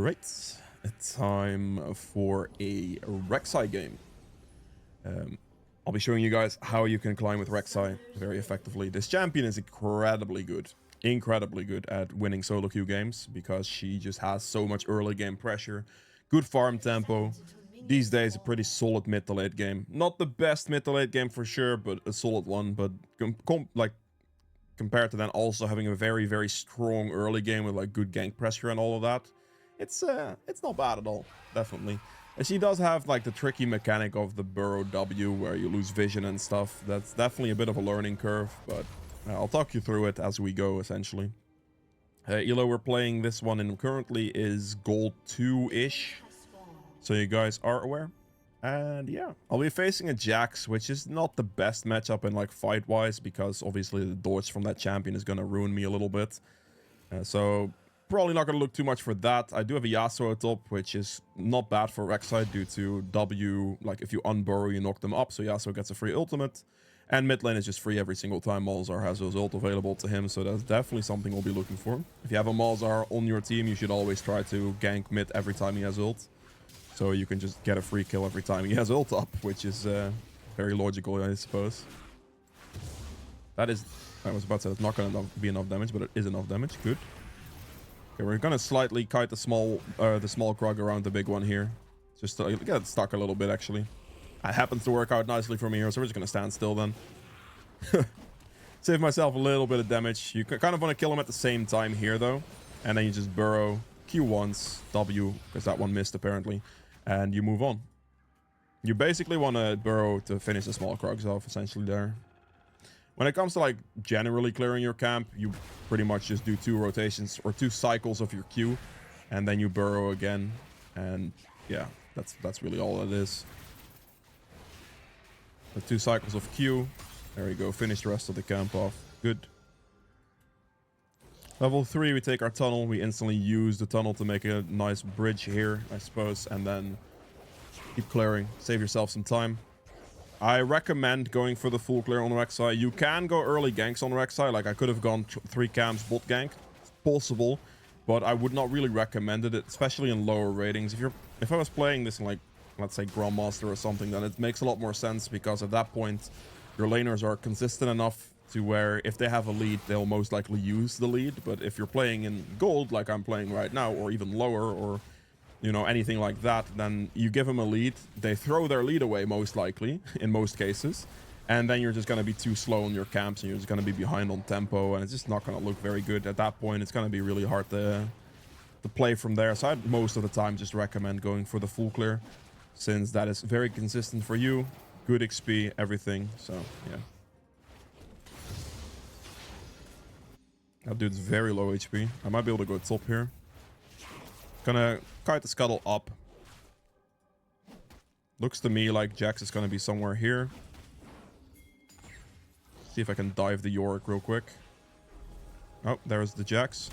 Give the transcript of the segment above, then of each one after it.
Alright, it's time for a Rek'sai game. I'll be showing you guys how you can climb with Rek'sai very effectively. This champion is incredibly good at winning solo queue games because she just has so much early game pressure, good farm tempo. These days, a pretty solid mid to late game. Not the best mid to late game for sure, but a solid one. But compared to then also having a very strong early game with like good gank pressure and all of that, it's not bad at all, definitely. And she does have like the tricky mechanic of the burrow W where you lose vision and stuff. That's definitely a bit of a learning curve, but I'll talk you through it as we go, essentially. Elo, we're playing this one and currently is gold 2-ish, so you guys are aware. And yeah, I'll be facing a Jax, which is not the best matchup in like fight-wise, because obviously the dodge from that champion is going to ruin me a little bit. So probably not going to look too much for that. I do have a Yasuo top, which is not bad for Rek'sai due to W. Like if you unburrow, you knock them up, so Yasuo gets a free ultimate. And mid lane is just free every single time Malzahar has his ult available to him, so that's definitely something we'll be looking for. If you have a Malzahar on your team, you should always try to gank mid every time he has ult. So you can just get a free kill every time he has ult up, which is very logical, I suppose. That is... I was about to say it's not going to be enough damage, but it is enough damage. Good. Okay, we're going to slightly kite the small Krug around the big one here. Just to get it stuck a little bit, actually. It happens to work out nicely for me here, so we're just going to stand still then. Save myself a little bit of damage. You kind of want to kill him at the same time here, though. And then you just burrow, Q once, W, because that one missed apparently. And you move on. You basically want to burrow to finish the small Krugs off, essentially, there. When it comes to, like, generally clearing your camp, you pretty much just do 2 rotations or 2 cycles of your Q. And then you burrow again. And, yeah, that's really all it is. The 2 cycles of Q. There we go. Finish the rest of the camp off. Good. Level 3, we take our tunnel. We instantly use the tunnel to make a nice bridge here, I suppose. And then keep clearing. Save yourself some time. I recommend going for the full clear on Rek'sai. You can go early ganks on Rek'sai. Like, I could have gone 3 camps bot gank. It's possible. But I would not really recommend it, especially in lower ratings. If I was playing this in, like, let's say Grandmaster or something, then it makes a lot more sense, because at that point, your laners are consistent enough to where if they have a lead, they'll most likely use the lead. But if you're playing in gold, like I'm playing right now, or even lower, or, you know, anything like that, then you give them a lead, they throw their lead away most likely, in most cases, and then you're just going to be too slow on your camps, and you're just going to be behind on tempo, and it's just not going to look very good. At that point, it's going to be really hard to play from there. So I'd most of the time just recommend going for the full clear, since that is very consistent for you, good XP, everything. So yeah, that dude's very low HP. I might be able to go top here. Gonna kite the scuttle up. Looks to me like Jax is gonna be somewhere here. See if I can dive the Yorick real quick. Oh, there's the Jax.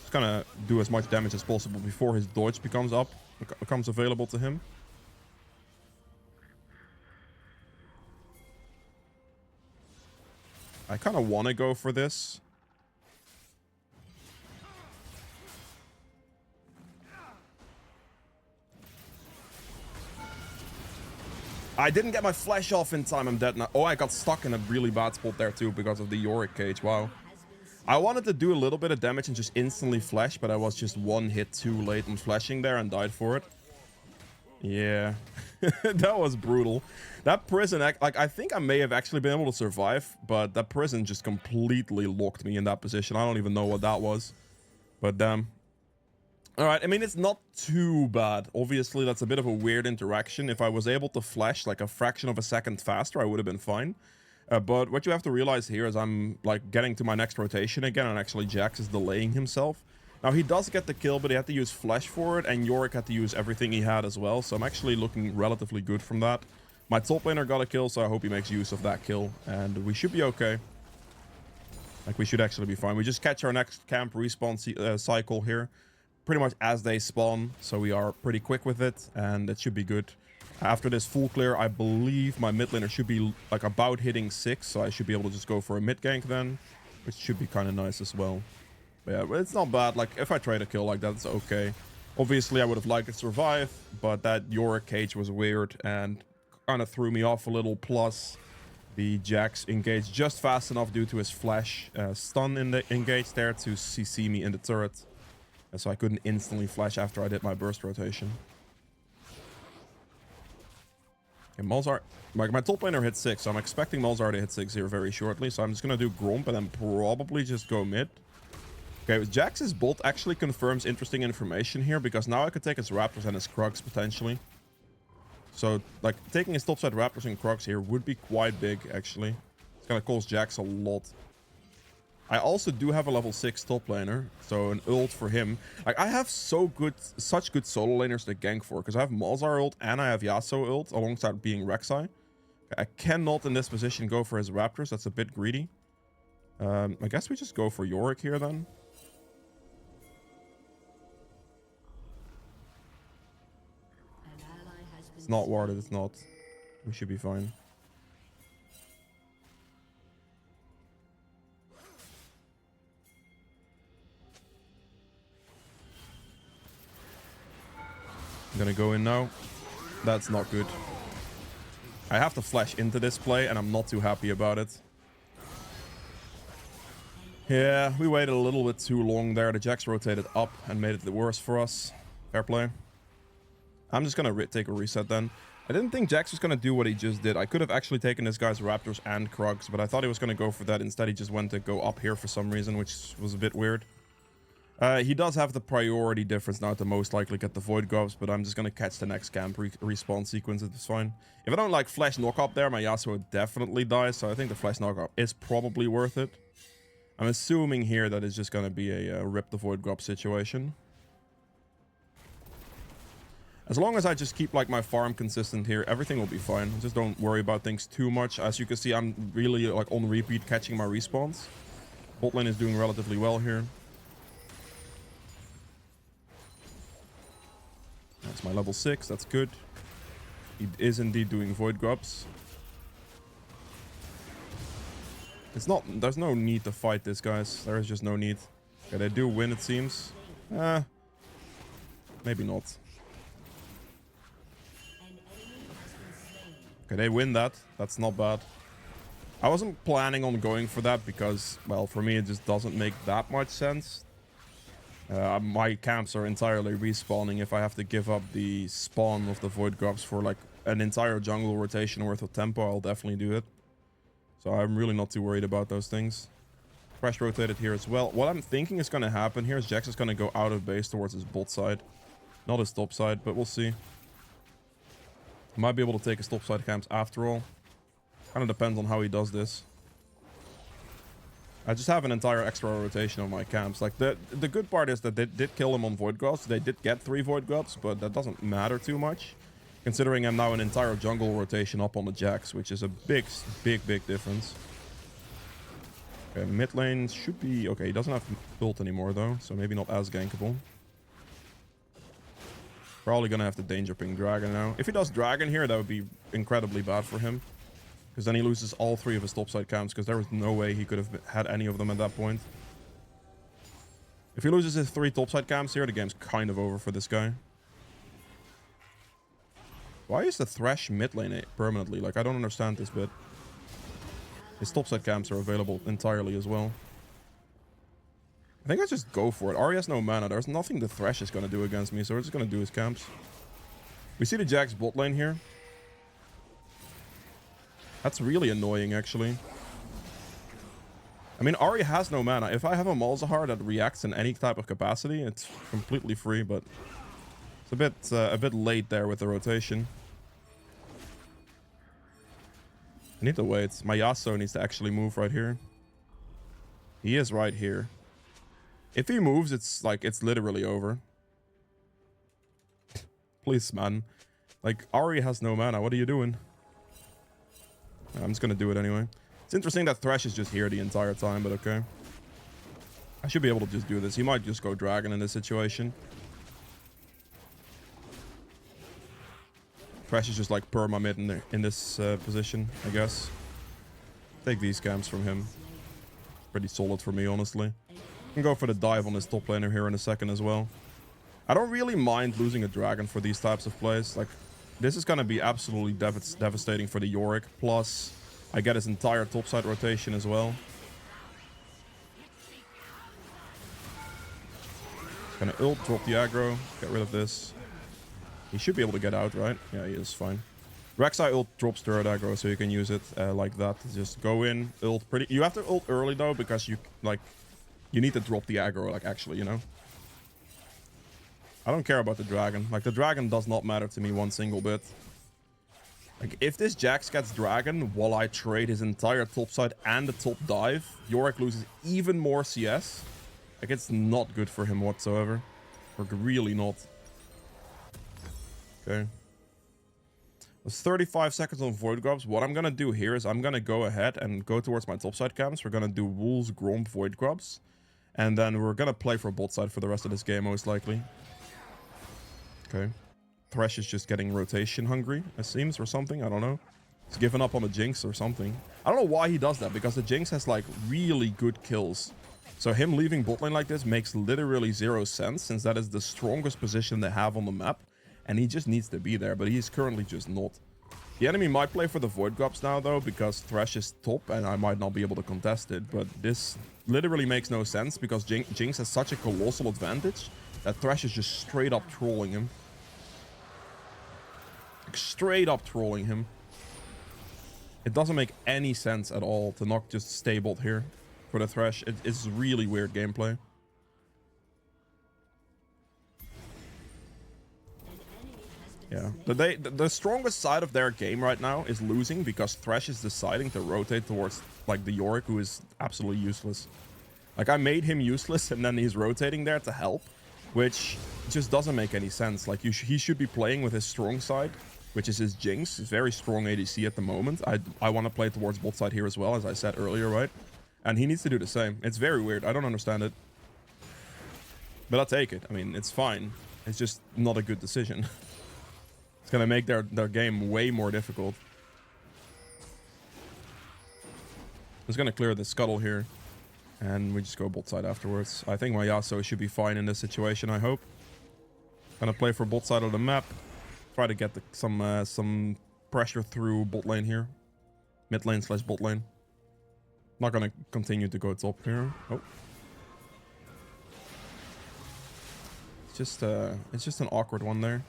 Just gonna do as much damage as possible before his dodge becomes available to him. I kind of want to go for this. I didn't get my flash off in time. I'm dead now. Oh, I got stuck in a really bad spot there too because of the Yorick cage. Wow. I wanted to do a little bit of damage and just instantly flash, but I was just 1 hit too late in flashing there and died for it. Yeah, that was brutal. That prison, like, I think I may have actually been able to survive, but that prison just completely locked me in that position. I don't even know what that was, but damn. All right, I mean, it's not too bad. Obviously, that's a bit of a weird interaction. If I was able to flash like a fraction of a second faster, I would have been fine. But what you have to realize here is I'm like getting to my next rotation again, and actually Jax is delaying himself. Now, he does get the kill, but he had to use flash for it, and Yorick had to use everything he had as well, so I'm actually looking relatively good from that. My top laner got a kill, so I hope he makes use of that kill, and we should be okay. Like, we should actually be fine. We just catch our next camp respawn cycle here, pretty much as they spawn, so we are pretty quick with it, and it should be good. After this full clear, I believe my mid laner should be, like, about hitting 6, so I should be able to just go for a mid gank then, which should be kind of nice as well. But yeah, it's not bad. Like, if I trade a kill like that, it's okay. Obviously, I would have liked to survive, but that Yorick cage was weird and kind of threw me off a little. Plus, the Jax engaged just fast enough due to his flash stun in the engage there to CC me in the turret. And so I couldn't instantly flash after I did my burst rotation. Okay, Malzahar, like my top laner hit 6, so I'm expecting Malzahar to hit 6 here very shortly. So I'm just going to do Gromp and then probably just go mid. Okay, Jax's bolt actually confirms interesting information here, because now I could take his Raptors and his Krugs potentially. So, like, taking his topside Raptors and Krugs here would be quite big, actually. It's gonna cost Jax a lot. I also do have a level 6 top laner, so an ult for him. Like, I have such good solo laners to gank for, because I have Malzahar ult and I have Yasuo ult alongside being Rek'sai. I cannot in this position go for his Raptors, that's a bit greedy. I guess we just go for Yorick here then. It's not warded, it's not. We should be fine. I'm gonna go in now. That's not good. I have to flash into this play, and I'm not too happy about it. Yeah, we waited a little bit too long there. The Jax rotated up and made it worse for us. Fair play. I'm just gonna take a reset then. I didn't think Jax was gonna do what he just did. I could have actually taken this guy's Raptors and Krugs, but I thought he was gonna go for that. Instead, he just went to go up here for some reason, which was a bit weird. He does have the priority difference now to most likely get the Void Gloves, but I'm just gonna catch the next camp respawn sequence. It's fine. If I don't like flash knock up there, my Yasuo definitely dies, so I think the flash knock up is probably worth it. I'm assuming here that it's just gonna be a rip the Void Glove situation. As long as I just keep like my farm consistent here, everything will be fine. Just don't worry about things too much. As you can see, I'm really like on repeat catching my respawns. Bot lane is doing relatively well here. That's my level 6, that's good. He is indeed doing Void Grubs. There's no need to fight this, guys. There is just no need. Okay, they do win, it seems. Maybe not. Okay, they win that. That's not bad. I wasn't planning on going for that because, well, for me it just doesn't make that much sense. My camps are entirely respawning. If I have to give up the spawn of the Void Grubs for like an entire jungle rotation worth of tempo, I'll definitely do it. So I'm really not too worried about those things. Crash rotated here as well. What I'm thinking is going to happen here is Jax is going to go out of base towards his bot side. Not his top side, but we'll see. Might be able to take his top side camps after all. Kind of depends on how he does this. I just have an entire extra rotation of my camps. Like the good part is that they did kill him on Void Grubs. They did get 3 Void Grubs, but that doesn't matter too much. Considering I'm now an entire jungle rotation up on the Jax, which is a big difference. Okay, mid lane should be... Okay, he doesn't have ult anymore though, so maybe not as gankable. Probably gonna have to danger ping Dragon now. If he does Dragon here, that would be incredibly bad for him. Because then he loses all 3 of his topside camps, because there was no way he could have had any of them at that point. If he loses his 3 topside camps here, the game's kind of over for this guy. Why is the Thresh mid lane permanently? Like, I don't understand this bit. His topside camps are available entirely as well. I think I just go for it. Ahri has no mana. There's nothing the Thresh is going to do against me, so we're just going to do his camps. We see the Jax bot lane here. That's really annoying, actually. I mean, Ahri has no mana. If I have a Malzahar that reacts in any type of capacity, it's completely free, but it's a bit late there with the rotation. I need to wait. My Yasuo needs to actually move right here. He is right here. If he moves, it's literally over. Please, man. Like, Ahri has no mana. What are you doing? I'm just gonna do it anyway. It's interesting that Thresh is just here the entire time, but okay. I should be able to just do this. He might just go Dragon in this situation. Thresh is just like perma mid in this position, I guess. Take these camps from him. Pretty solid for me, honestly. Can go for the dive on this top laner here in a second as well. I don't really mind losing a dragon for these types of plays. Like, this is gonna be absolutely devastating for the Yorick. Plus, I get his entire topside rotation as well. Gonna ult, drop the aggro, get rid of this. He should be able to get out, right? Yeah, he is fine. Rek'sai ult drops turret aggro, so you can use it like that. Just go in, ult pretty... You have to ult early, though, because you, like... You need to drop the aggro, like, actually, you know? I don't care about the dragon. Like, the dragon does not matter to me one single bit. Like, if this Jax gets dragon while I trade his entire topside and the top dive, Yorick loses even more CS. Like, it's not good for him whatsoever. Or really not. Okay. There's 35 seconds on Void Grubs. What I'm gonna do here is I'm gonna go ahead and go towards my topside camps. We're gonna do Wolves, Gromp, Void Grubs. And then we're gonna play for bot side for the rest of this game, most likely. Okay. Thresh is just getting rotation hungry, it seems, or something. I don't know. He's given up on the Jinx or something. I don't know why he does that, because the Jinx has, like, really good kills. So him leaving bot lane like this makes literally zero sense, since that is the strongest position they have on the map. And he just needs to be there, but he's currently just not. The enemy might play for the Void Grubs now, though, because Thresh is top, and I might not be able to contest it. But this literally makes no sense, because Jinx has such a colossal advantage that Thresh is just straight up trolling him. Like, straight up trolling him. It doesn't make any sense at all to not just stay bot here for the Thresh. It's really weird gameplay. Yeah, the strongest side of their game right now is losing, because Thresh is deciding to rotate towards, like, the Yorick, who is absolutely useless. Like, I made him useless, and then he's rotating there to help, which just doesn't make any sense. Like, he should be playing with his strong side, which is his Jinx. He's very strong ADC at the moment. I want to play towards bot side here as well, as I said earlier, right? And he needs to do the same. It's very weird. I don't understand it. But I'll take it. I mean, it's fine. It's just not a good decision. It's gonna make their game way more difficult. Just gonna clear the scuttle here. And we just go bot side afterwards. I think my Yasuo should be fine in this situation, I hope. Gonna play for bot side of the map. Try to get some pressure through bot lane here. Mid lane / bot lane. Not gonna continue to go top here. Oh. It's just an awkward one there.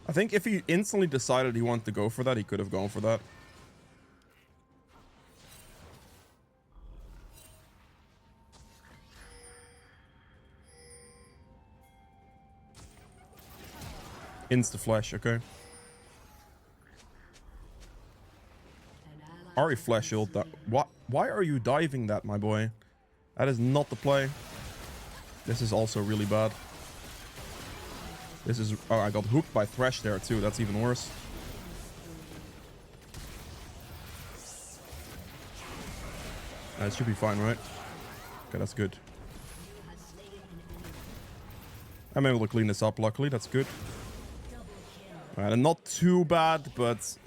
I think if he instantly decided he wanted to go for that, he could have gone for that. Insta-flash, okay. Ari flash ult that. Why are you diving that, my boy? That is not the play. This is also really bad. This is... Oh, I got hooked by Thresh there too. That's even worse. It should be fine, right? Okay, that's good. I'm able to clean this up, luckily. That's good. And not too bad, but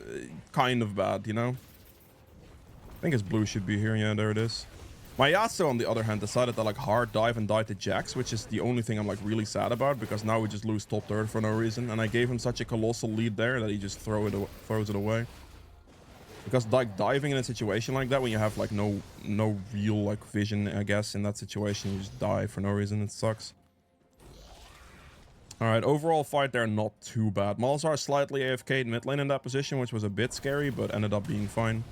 kind of bad, you know? I think his blue should be here. Yeah, there it is. My Yasuo, on the other hand, decided to, like, hard dive and die to Jax, which is the only thing I'm, like, really sad about, because now we just lose top third for no reason. And I gave him such a colossal lead there that he just throws it away. Because, like, diving in a situation like that, when you have, like, no real, like, vision, I guess, in that situation, you just die for no reason. It sucks. Alright, overall fight there, not too bad. Malzahar slightly AFK'd mid lane in that position, which was a bit scary, but ended up being fine.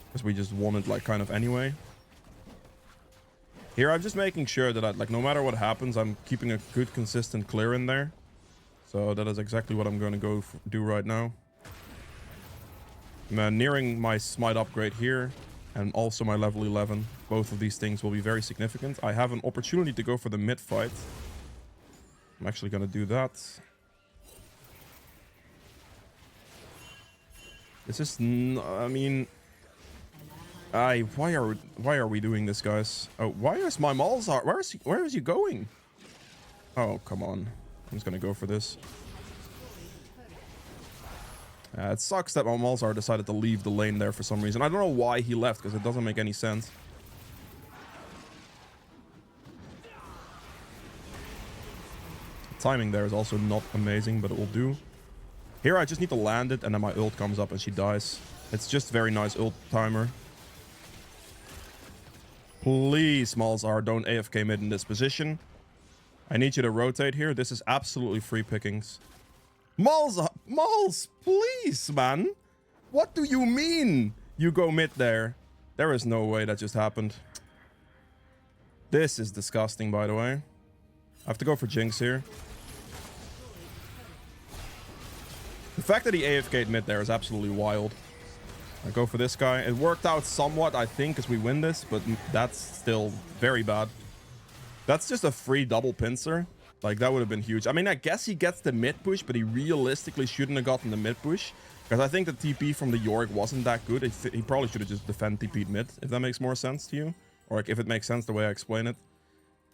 Because we just won it, like, kind of anyway. Here, I'm just making sure that, like, no matter what happens, I'm keeping a good, consistent clear in there. So that is exactly what I'm going to do right now. I'm nearing my smite upgrade here, and also my level 11. Both of these things will be very significant. I have an opportunity to go for the mid fight. I'm actually going to do that. This is... I mean... Why are we doing this, guys? Oh, why is my Malzahar? Where is he going? Oh, come on. I'm just gonna go for this. It sucks that my Malzahar decided to leave the lane there for some reason. I don't know why he left, because it doesn't make any sense. Timing there is also not amazing, but it will do. Here I just need to land it, and then my ult comes up and she dies. It's just very nice ult timer. Please, Malzahar, don't AFK mid in this position. I need you to rotate here. This is absolutely free pickings. Mals, please, man. What do you mean you go mid there? There is no way that just happened. This is disgusting, by the way. I have to go for Jinx here. The fact that he AFK'd mid there is absolutely wild. I go for this guy. It worked out somewhat, I think, because we win this, but that's still very bad. That's just a free double pincer. Like, that would have been huge. I mean, I guess he gets the mid push, but he realistically shouldn't have gotten the mid push. Because I think the TP from the Yorick wasn't that good. He probably should have just defend TP'd mid, if that makes more sense to you. Or like, if it makes sense the way I explain it.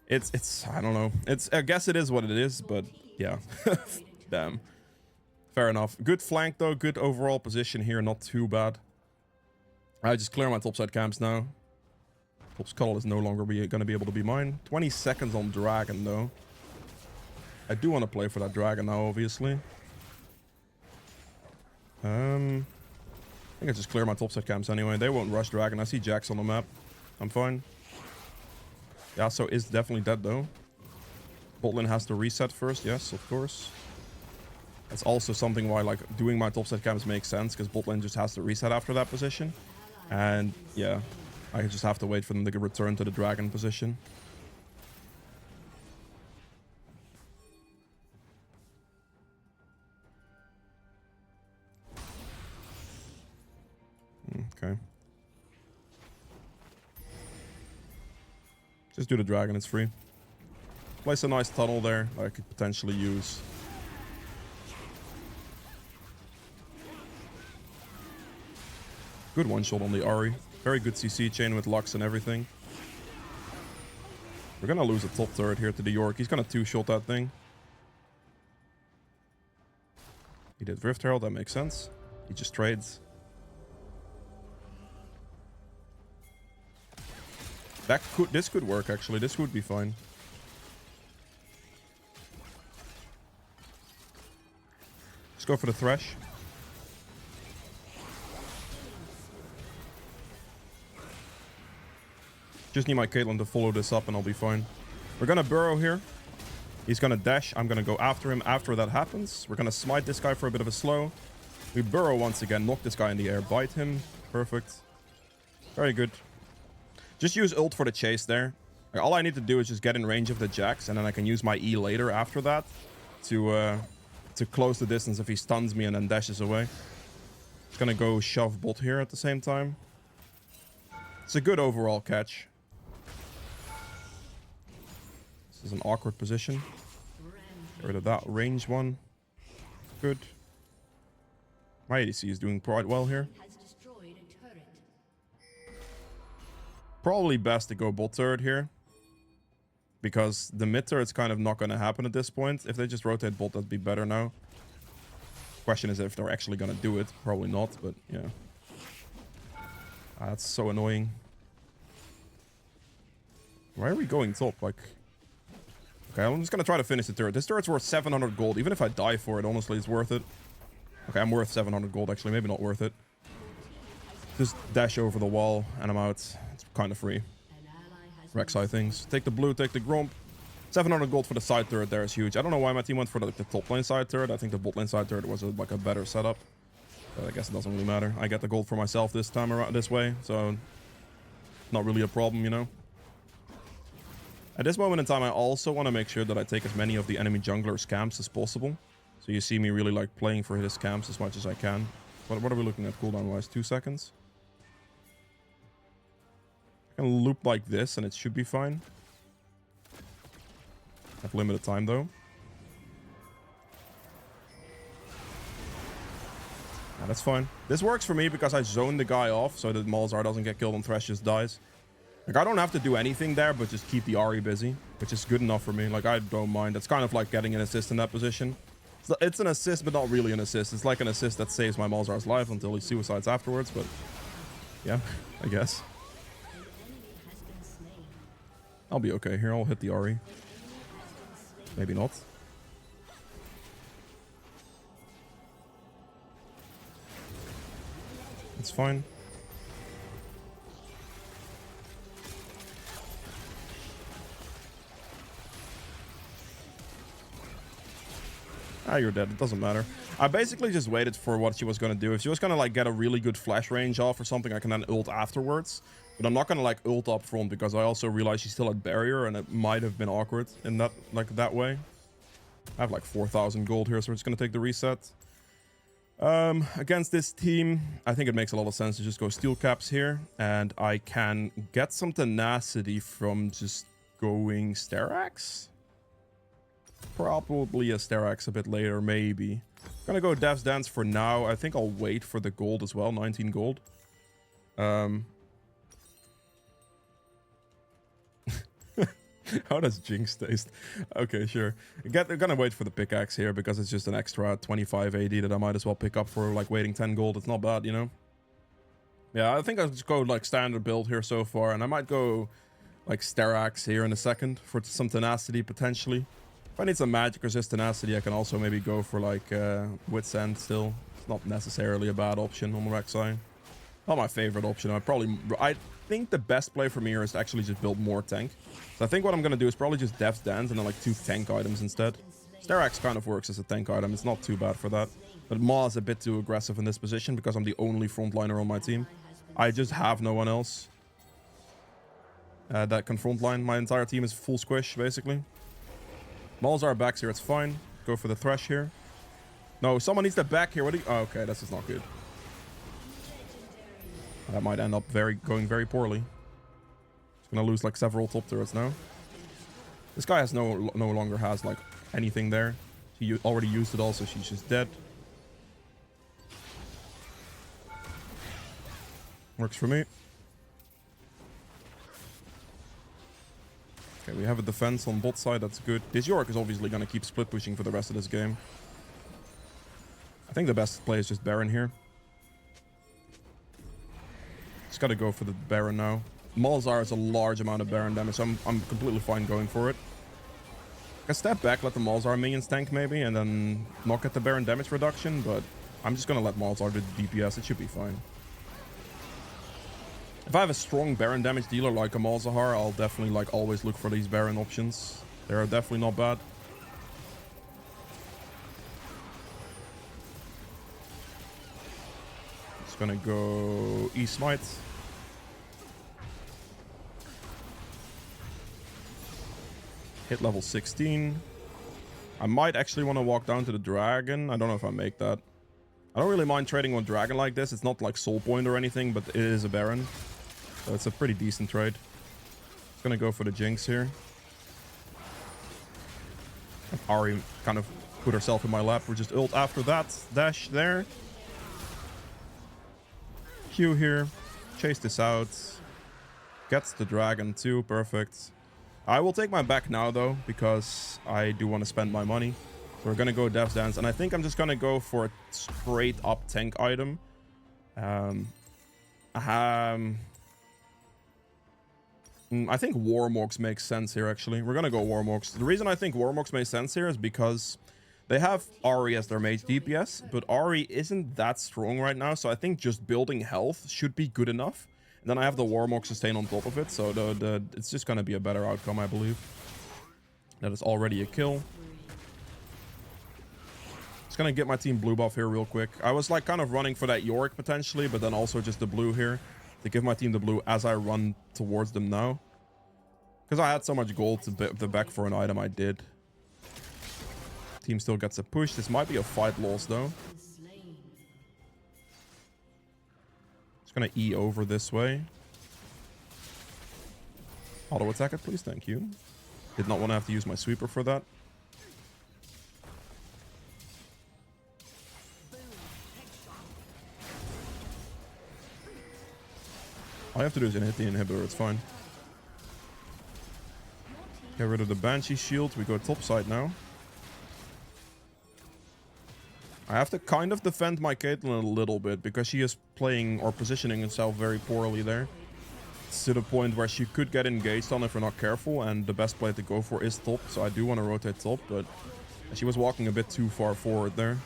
It's I don't know. I guess it is what it is, but yeah. Damn. Fair enough. Good flank, though. Good overall position here. Not too bad. I just clear my topside camps now. Top Skull is no longer going to be able to be mine. 20 seconds on Dragon, though. I do want to play for that Dragon now, obviously. I think I just clear my topside camps anyway. They won't rush Dragon. I see Jax on the map. I'm fine. Yasuo is definitely dead, though. Botlane has to reset first. Yes, of course. That's also something why, like, doing my topside camps makes sense, because botlane just has to reset after that position. And, yeah, I just have to wait for them to return to the Dragon position. Okay. Just do the Dragon, it's free. Place a nice tunnel there that I could potentially use. Good one shot on the Ahri. Very good CC chain with Lux and everything. We're gonna lose a top turret here to the Yorick. He's gonna two-shot that thing. He did Rift Herald, that makes sense. He just trades. This could work, actually. This would be fine. Let's go for the Thresh. Just need my Caitlyn to follow this up and I'll be fine. We're gonna burrow here. He's gonna dash. I'm gonna go after him after that happens. We're gonna smite this guy for a bit of a slow. We burrow once again. Knock this guy in the air. Bite him. Perfect. Very good. Just use ult for the chase there. Like, all I need to do is just get in range of the Jax, and then I can use my E later after that to close the distance if he stuns me and then dashes away. Just gonna go shove bot here at the same time. It's a good overall catch. This is an awkward position. Get rid of that range one. Good. My ADC is doing quite well here. Probably best to go bot turret here. Because the mid turret's kind of not going to happen at this point. If they just rotate bot, that'd be better now. Question is if they're actually going to do it. Probably not, but yeah. That's so annoying. Why are we going top? Like... Okay, I'm just going to try to finish the turret. This turret's worth 700 gold. Even if I die for it, honestly, it's worth it. Okay, I'm worth 700 gold, actually. Maybe not worth it. Just dash over the wall, and I'm out. It's kind of free. Rek'sai things. Take the blue, take the Gromp. 700 gold for the side turret there is huge. I don't know why my team went for the top lane side turret. I think the bot lane side turret was like a better setup. But I guess it doesn't really matter. I get the gold for myself this time around this way, so not really a problem, you know. At this moment in time, I also want to make sure that I take as many of the enemy jungler's camps as possible. So you see me really like playing for his camps as much as I can. What are we looking at cooldown wise? 2 seconds. I can loop like this and it should be fine. Have limited time though. Yeah, that's fine. This works for me because I zone the guy off so that Malzahar doesn't get killed and Thresh just dies. Like, I don't have to do anything there, but just keep the Ahri busy, which is good enough for me. Like, I don't mind. It's kind of like getting an assist in that position. It's an assist, but not really an assist. It's like an assist that saves my Malzahar's life until he suicides afterwards, but yeah, I guess. I'll be okay here. I'll hit the Ahri. Maybe not. It's fine. Ah, you're dead. It doesn't matter. I basically just waited for what she was going to do. If she was going to like get a really good flash range off or something, I can then ult afterwards. But I'm not going to like ult up front because I also realized she's still at barrier and it might have been awkward in that that way. I have like 4,000 gold here, so we're just going to take the reset. Against this team, I think it makes a lot of sense to just go steel caps here. And I can get some tenacity from just going Sterax. Probably a Sterax a bit later, maybe. Gonna go Dev's Dance for now. I think I'll wait for the gold as well. 19 gold. How does Jinx taste? Okay, sure. I'm gonna wait for the pickaxe here because it's just an extra 25 AD that I might as well pick up for like waiting 10 gold. It's not bad, you know? Yeah, I think I'll just go like standard build here so far. And I might go like Sterax here in a second for some tenacity potentially. If I need some magic resist tenacity, I can also maybe go for like Wit's End still. It's not necessarily a bad option on the Rek'sai. Not my favorite option. I think the best play for me here is to actually just build more tank. So I think what I'm going to do is probably just Dev's Dance and then like 2 tank items instead. Sterax kind of works as a tank item. It's not too bad for that. But Ma is a bit too aggressive in this position because I'm the only frontliner on my team. I just have no one else that can frontline. My entire team is full squish, basically. Malzar backs here, it's fine. Go for the Thresh here. No, someone needs the back here. What do you... Oh, okay, this is not good. That might end up going very poorly. It's gonna lose like several top turrets now. This guy has no longer has like anything there. He already used it all, so she's just dead. Works for me. Okay, we have a defense on bot side. That's good. This Yorick is obviously going to keep split pushing for the rest of this game. I think the best play is just Baron here. Just got to go for the Baron now. Malzar has a large amount of Baron damage, so I'm completely fine going for it. I can step back, let the Malzar minions tank maybe, and then knock at the Baron damage reduction, but I'm just going to let Malzar do the DPS. It should be fine. If I have a strong Baron damage dealer like a Malzahar, I'll definitely like always look for these Baron options. They're definitely not bad. Just gonna go E-Smite. Hit level 16. I might actually want to walk down to the Dragon. I don't know if I make that. I don't really mind trading on Dragon like this. It's not like soul point or anything, but it is a Baron. So it's a pretty decent trade. Just gonna go for the Jinx here. Ahri kind of put herself in my lap. We're just ult after that. Dash there. Q here. Chase this out. Gets the dragon too. Perfect. I will take my back now though, because I do want to spend my money. So we're gonna go Dev's Dance, and I think I'm just gonna go for a straight up tank item. I think Warmogs makes sense here, actually. We're gonna go Warmogs. The reason I think Warmogs makes sense here is because they have Ahri as their mage DPS, but Ahri isn't that strong right now, so I think just building health should be good enough. And then I have the Warmog sustain on top of it, so it's just gonna be a better outcome, I believe. That is already a kill. Just gonna get my team blue buff here real quick. I was like kind of running for that Yorick potentially, but then also just the blue here to give my team the blue as I run towards them now. Because I had so much gold to back for an item I did. Team still gets a push. This might be a fight loss though. Just gonna E over this way. Auto attack it, please. Thank you. Did not want to have to use my sweeper for that. All I have to do is hit the inhibitor. It's fine. Get rid of the Banshee shield. We go top side now. I have to kind of defend my Caitlyn a little bit because she is playing or positioning herself very poorly there. It's to the point where she could get engaged on if we're not careful, and the best play to go for is top, so I do want to rotate top, but she was walking a bit too far forward there.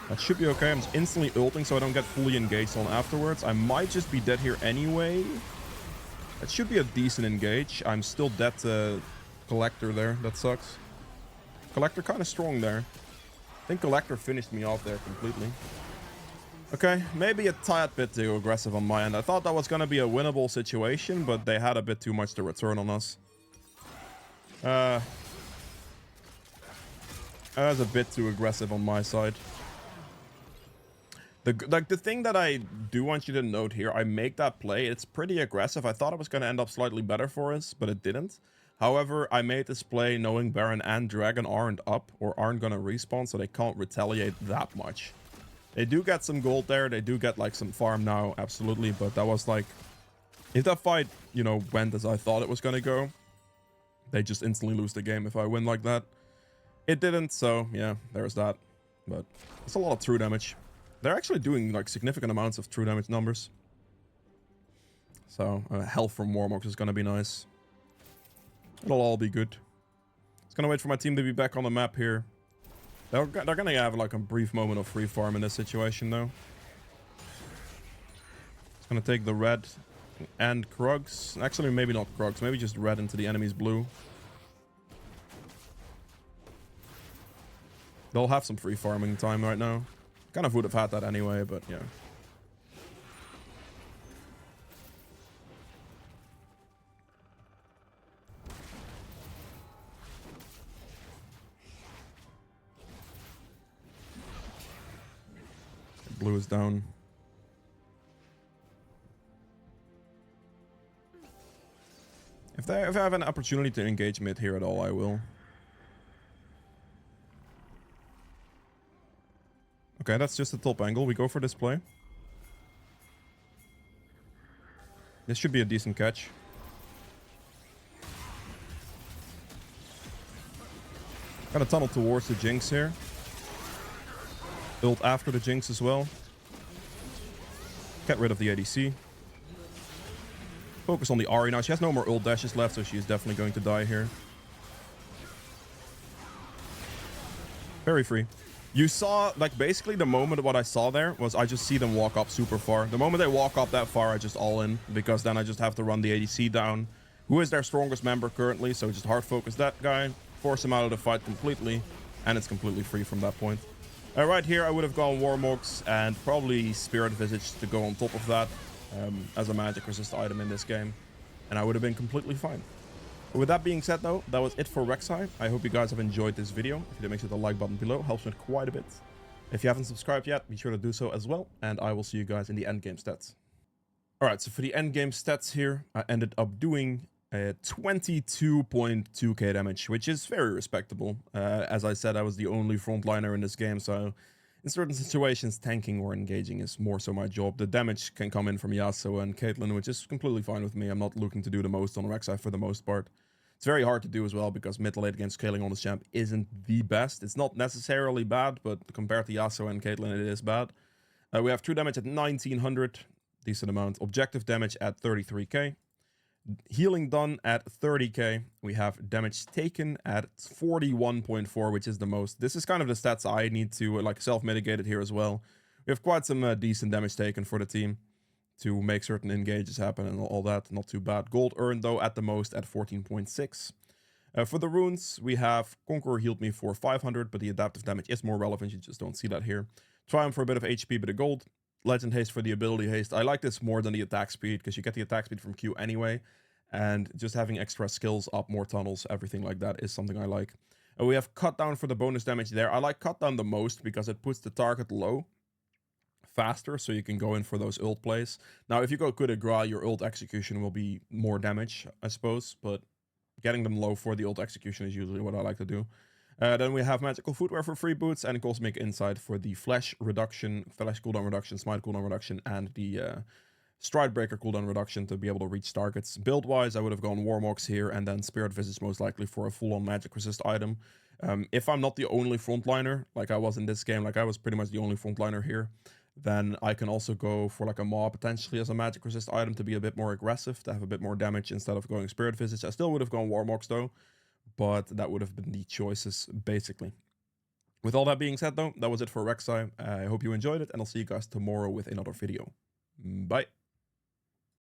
That should be okay. I'm instantly ulting so I don't get fully engaged on afterwards. I might just be dead here anyway. That should be a decent engage. I'm still dead to Collector there. That sucks. Collector kind of strong there. I think Collector finished me off there completely. Okay, maybe a tad bit too aggressive on my end. I thought that was going to be a winnable situation, but they had a bit too much to return on us. That was a bit too aggressive on my side. The thing that I do want you to note here, I make that play. It's pretty aggressive. I thought it was going to end up slightly better for us, but it didn't. However, I made this play knowing Baron and Dragon aren't up or aren't going to respawn, so they can't retaliate that much. They do get some gold there. They do get like some farm now, absolutely. But that was like, if that fight, you know, went as I thought it was going to go, they just instantly lose the game if I win like that. It didn't, so yeah, there's that. But it's a lot of true damage. They're actually doing like significant amounts of true damage numbers. So health from Warmox is going to be nice. It'll all be good. Just going to wait for my team to be back on the map here. They're going to have like a brief moment of free farm in this situation though. It's going to take the red and Krugs. Actually, maybe not Krugs. Maybe just red into the enemy's blue. They'll have some free farming time right now. Kind of would have had that anyway, but yeah. Blue is down. If I have an opportunity to engage mid here at all, I will. Okay, that's just the top angle. We go for this play. This should be a decent catch. Got a tunnel towards the Jinx here. Build after the Jinx as well. Get rid of the ADC. Focus on the Ahri now. She has no more ult dashes left, so she is definitely going to die here. Very free. You saw, like, basically the moment what I saw there was I just see them walk up super far. The moment they walk up that far, I just all in, because then I just have to run the ADC down, who is their strongest member currently, so just hard focus that guy, force him out of the fight completely, and it's completely free from that point. Right here, I would have gone Warmox and probably Spirit Visage to go on top of that as a magic resist item in this game, and I would have been completely fine. With that being said though, that was it for Rek'sai. I hope you guys have enjoyed this video. If you did, make sure the like button below helps me quite a bit. If you haven't subscribed yet, be sure to do so as well, and I will see you guys in the endgame stats. Alright, so for the endgame stats here, I ended up doing 22.2k damage, which is very respectable. As I said, I was the only frontliner in this game, so in certain situations, tanking or engaging is more so my job. The damage can come in from Yasuo and Caitlyn, which is completely fine with me. I'm not looking to do the most on Rek'sai for the most part. It's very hard to do as well, because mid-late game scaling on this champ isn't the best. It's not necessarily bad, but compared to Yasuo and Caitlyn, it is bad. We have true damage at 1900, decent amount. Objective damage at 33k. Healing done at 30k. We have damage taken at 41.4, which is the most. This is kind of the stats I need to like self-mitigate it here as well. We have quite some decent damage taken for the team to make certain engages happen and all that. Not too bad. Gold earned though at the most at 14.6. For the runes, we have Conqueror healed me for 500, but the adaptive damage is more relevant. You just don't see that here. Triumph for a bit of HP, but a gold. Legend haste for the ability haste. I like this more than the attack speed, because you get the attack speed from Q anyway. And just having extra skills up, more tunnels, everything like that is something I like. And we have cut down for the bonus damage there. I like cut down the most because it puts the target low faster, so you can go in for those ult plays. Now, if you go coup de grace, your ult execution will be more damage, I suppose. But getting them low for the ult execution is usually what I like to do. Then we have magical footwear for free boots and cosmic insight for the flash reduction, flash cooldown reduction, smite cooldown reduction, and the stride breaker cooldown reduction to be able to reach targets. Build wise, I would have gone Warmox here and then Spirit Visage most likely for a full on magic resist item. If I'm not the only frontliner, like I was in this game, like I was pretty much the only frontliner here, then I can also go for like a Maw potentially as a magic resist item to be a bit more aggressive, to have a bit more damage instead of going Spirit Visage. I still would have gone Warmox though, but that would have been the choices basically. With all that being said, though, that was it for Rek'sai. I hope you enjoyed it, and I'll see you guys tomorrow with another video. Bye.